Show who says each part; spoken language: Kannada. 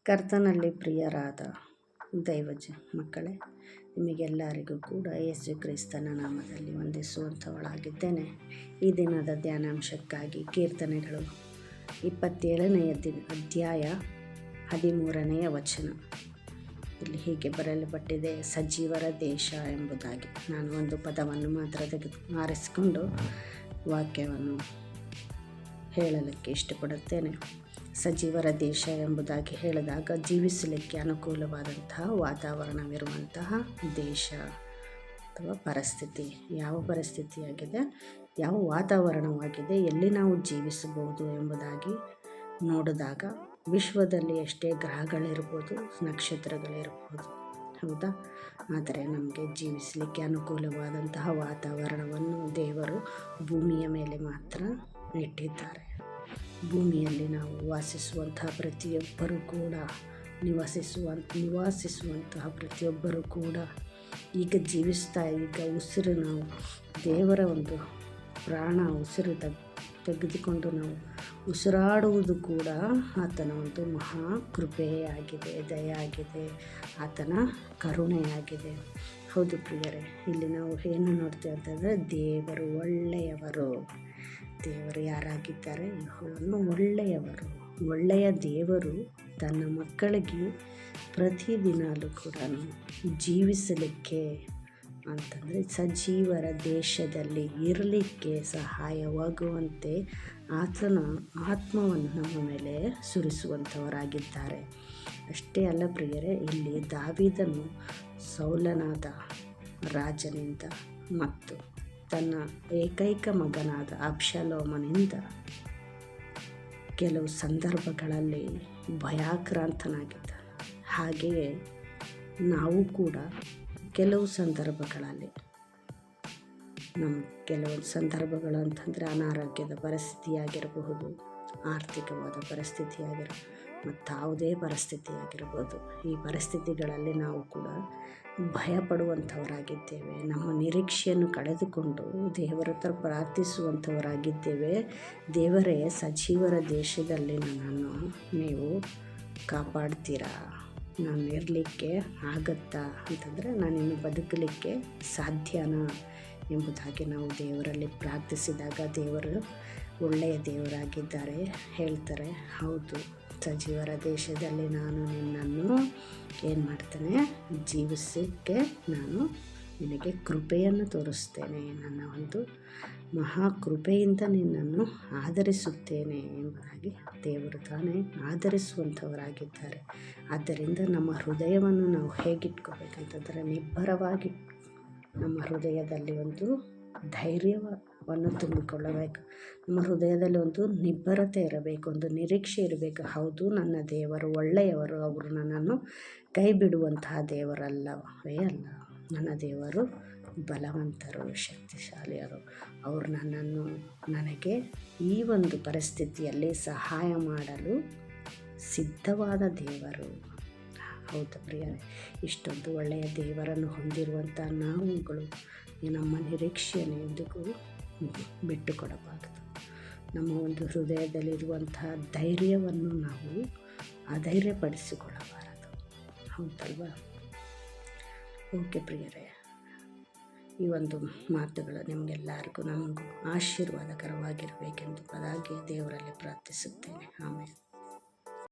Speaker 1: ಕರ್ತನಲ್ಲಿ ಪ್ರಿಯರಾದ ದೈವಜ ಮಕ್ಕಳೇ, ನಿಮಗೆಲ್ಲರಿಗೂ ಕೂಡ ಯೇಸು ಕ್ರಿಸ್ತನ ನಾಮದಲ್ಲಿ ವಂದಿಸುವಂಥವಳಾಗಿದ್ದೇನೆ. ಈ ದಿನದ ಧ್ಯಾನಾಂಶಕ್ಕಾಗಿ ಕೀರ್ತನೆಗಳು 27ನೇ ಅಧ್ಯಾಯ 13ನೇ ವಚನ. ಇಲ್ಲಿ ಹೀಗೆ ಬರೆಯಲ್ಪಟ್ಟಿದೆ, ಸಜೀವರ ದೇಶ ಎಂಬುದಾಗಿ. ನಾನು ಒಂದು ಪದವನ್ನು ಮಾತ್ರ ಆರಿಸಿಕೊಂಡು ವಾಕ್ಯವನ್ನು ಹೇಳಲಿಕ್ಕೆ ಇಷ್ಟಪಡುತ್ತೇನೆ. ಸಜೀವರ ದೇಶ ಎಂಬುದಾಗಿ ಹೇಳಿದಾಗ ಜೀವಿಸಲಿಕ್ಕೆ ಅನುಕೂಲವಾದಂತಹ ವಾತಾವರಣವಿರುವಂತಹ ದೇಶ ಅಥವಾ ಪರಿಸ್ಥಿತಿ. ಯಾವ ಪರಿಸ್ಥಿತಿಯಾಗಿದೆ, ಯಾವ ವಾತಾವರಣವಾಗಿದೆ, ಎಲ್ಲಿ ನಾವು ಜೀವಿಸಬಹುದು ಎಂಬುದಾಗಿ ನೋಡಿದಾಗ ವಿಶ್ವದಲ್ಲಿ ಎಷ್ಟೇ ಗ್ರಹಗಳಿರ್ಬೋದು, ನಕ್ಷತ್ರಗಳಿರ್ಬೋದು, ಹೌದಾ? ಆದರೆ ನಮಗೆ ಜೀವಿಸಲಿಕ್ಕೆ ಅನುಕೂಲವಾದಂತಹ ವಾತಾವರಣವನ್ನು ದೇವರು ಭೂಮಿಯ ಮೇಲೆ ಮಾತ್ರ ಇಟ್ಟಿದ್ದಾರೆ. ಭೂಮಿಯಲ್ಲಿ ನಾವು ವಾಸಿಸುವಂತಹ ಪ್ರತಿಯೊಬ್ಬರೂ ಕೂಡ ನಿವಾಸಿಸುವಂತಹ ಪ್ರತಿಯೊಬ್ಬರೂ ಕೂಡ ಈಗ ಉಸಿರು ನಾವು ದೇವರ ಒಂದು ಪ್ರಾಣ ಉಸಿರು ತೆಗೆದುಕೊಂಡು ನಾವು ಉಸಿರಾಡುವುದು ಕೂಡ ಆತನ ಒಂದು ಮಹಾ ಕೃಪೆಯಾಗಿದೆ, ದಯಾಗಿದೆ, ಆತನ ಕರುಣೆಯಾಗಿದೆ. ಹೌದು ಪ್ರಿಯರೇ, ಇಲ್ಲಿ ನಾವು ಏನು ನೋಡ್ತೇವೆ ಅಂತಂದರೆ, ದೇವರು ಒಳ್ಳೆಯವರು. ದೇವರು ಯಾರಾಗಿದ್ದಾರೆ? ಯೆಹೋವನು ಒಳ್ಳೆಯವರು. ಒಳ್ಳೆಯ ದೇವರು ತನ್ನ ಮಕ್ಕಳಿಗೆ ಪ್ರತಿದಿನಾಲೂ ಕೂಡ ಜೀವಿಸಲಿಕ್ಕೆ ಅಂತಂದರೆ ಸಜೀವರ ದೇಶದಲ್ಲಿ ಇರಲಿಕ್ಕೆ ಸಹಾಯವಾಗುವಂತೆ ಆತನ ಆತ್ಮವನ್ನು ನಮ್ಮ ಮೇಲೆ ಸುರಿಸುವಂಥವರಾಗಿದ್ದಾರೆ. ಅಷ್ಟೇ ಅಲ್ಲ ಪ್ರಿಯರೇ, ಇಲ್ಲಿ ದಾವೀದನು ಸೌಲನಾದ ರಾಜನಿಂದ ಮತ್ತು ತನ್ನ ಏಕೈಕ ಮಗನಾದ ಅಬ್ಷಾಲೋಮನಿಂದ ಕೆಲವು ಸಂದರ್ಭಗಳಲ್ಲಿ ಭಯಾಕ್ರಾಂತನಾಗಿದ್ದಾನೆ. ಹಾಗೆಯೇ ನಾವು ಕೂಡ ಕೆಲವು ಸಂದರ್ಭಗಳಲ್ಲಿ ಕೆಲವೊಂದು ಸಂದರ್ಭಗಳು ಅಂತಂದರೆ ಅನಾರೋಗ್ಯದ ಪರಿಸ್ಥಿತಿಯಾಗಿರಬಹುದು, ಆರ್ಥಿಕವಾದ ಪರಿಸ್ಥಿತಿಯಾಗಿರಬಹುದು, ಮತ್ತಾವುದೇ ಪರಿಸ್ಥಿತಿಯಾಗಿರ್ಬೋದು. ಈ ಪರಿಸ್ಥಿತಿಗಳಲ್ಲಿ ನಾವು ಕೂಡ ಭಯಪಡುವಂಥವರಾಗಿದ್ದೇವೆ. ನಮ್ಮ ನಿರೀಕ್ಷೆಯನ್ನು ಕಳೆದುಕೊಂಡು ದೇವರ ಹತ್ರ ಪ್ರಾರ್ಥಿಸುವಂಥವರಾಗಿದ್ದೇವೆ. ದೇವರೇ, ಸಜೀವರ ದೇಶದಲ್ಲಿ ನನ್ನನ್ನು ನೀವು ಕಾಪಾಡ್ತೀರಾ? ನಾನು ಇರಲಿಕ್ಕೆ ಆಗತ್ತಾ ಅಂತಂದರೆ, ನಾನಿನ್ನು ಬದುಕಲಿಕ್ಕೆ ಸಾಧ್ಯನಾ ಎಂಬುದಾಗಿ ನಾವು ದೇವರಲ್ಲಿ ಪ್ರಾರ್ಥಿಸಿದಾಗ ದೇವರು ಒಳ್ಳೆಯ ದೇವರಾಗಿದ್ದಾರೆ. ಹೇಳ್ತಾರೆ, ಹೌದು, ಸಜೀವರ ದೇಶದಲ್ಲಿ ನಾನು ನಿನ್ನನ್ನು ಏನು ಮಾಡ್ತೇನೆ? ಜೀವಿಸಕ್ಕೆ ನಾನು ನಿನಗೆ ಕೃಪೆಯನ್ನು ತೋರಿಸ್ತೇನೆ. ನನ್ನ ಒಂದು ಮಹಾ ಕೃಪೆಯಿಂದ ನಿನ್ನನ್ನು ಆಧರಿಸುತ್ತೇನೆ ಎಂಬುದಾಗಿ ದೇವರು ತಾನೇ ಆಧರಿಸುವಂಥವರಾಗಿದ್ದಾರೆ. ಆದ್ದರಿಂದ ನಮ್ಮ ಹೃದಯವನ್ನು ನಾವು ಹೇಗಿಟ್ಕೋಬೇಕಂತಂದರೆ, ನಿಬ್ಬರವಾಗಿ ನಮ್ಮ ಹೃದಯದಲ್ಲಿ ಒಂದು ಧೈರ್ಯವನ್ನು ತುಂಬಿಕೊಳ್ಳಬೇಕು. ನಮ್ಮ ಹೃದಯದಲ್ಲಿ ಒಂದು ನಿಬ್ಬರತೆ ಇರಬೇಕು, ಒಂದು ನಿರೀಕ್ಷೆ ಇರಬೇಕು. ಹೌದು, ನನ್ನ ದೇವರು ಒಳ್ಳೆಯವರು, ಅವರು ನನ್ನನ್ನು ಕೈ ಬಿಡುವಂತಹ ದೇವರಲ್ಲವೇ ಅಲ್ಲ. ನನ್ನ ದೇವರು ಬಲವಂತರು, ಶಕ್ತಿಶಾಲಿಯರು. ಅವರು ನನಗೆ ಈ ಒಂದು ಪರಿಸ್ಥಿತಿಯಲ್ಲಿ ಸಹಾಯ ಮಾಡಲು ಸಿದ್ಧವಾದ ದೇವರು. ಹೌದು ಪ್ರಿಯರೇ, ಇಷ್ಟೊಂದು ಒಳ್ಳೆಯ ದೇವರನ್ನು ಹೊಂದಿರುವಂಥ ನಾವುಗಳು ನಮ್ಮ ನಿರೀಕ್ಷೆಯನ್ನು ಎಂದಿಗೂ ಬಿಟ್ಟುಕೊಡಬಾರದು. ನಮ್ಮ ಒಂದು ಹೃದಯದಲ್ಲಿರುವಂತಹ ಧೈರ್ಯವನ್ನು ನಾವು ಅಧೈರ್ಯಪಡಿಸಿಕೊಳ್ಳಬಾರದು. ಹೌದಲ್ವಾ? ಓಕೆ ಪ್ರಿಯರೇ, ಈ ಒಂದು ಮಾತುಗಳು ನಿಮಗೆಲ್ಲರಿಗೂ ನಮಗೂ ಆಶೀರ್ವಾದಕರವಾಗಿರಬೇಕೆಂದು ಪದಾಗಿ ದೇವರಲ್ಲಿ ಪ್ರಾರ್ಥಿಸುತ್ತೇನೆ. ಆಮೇಲೆ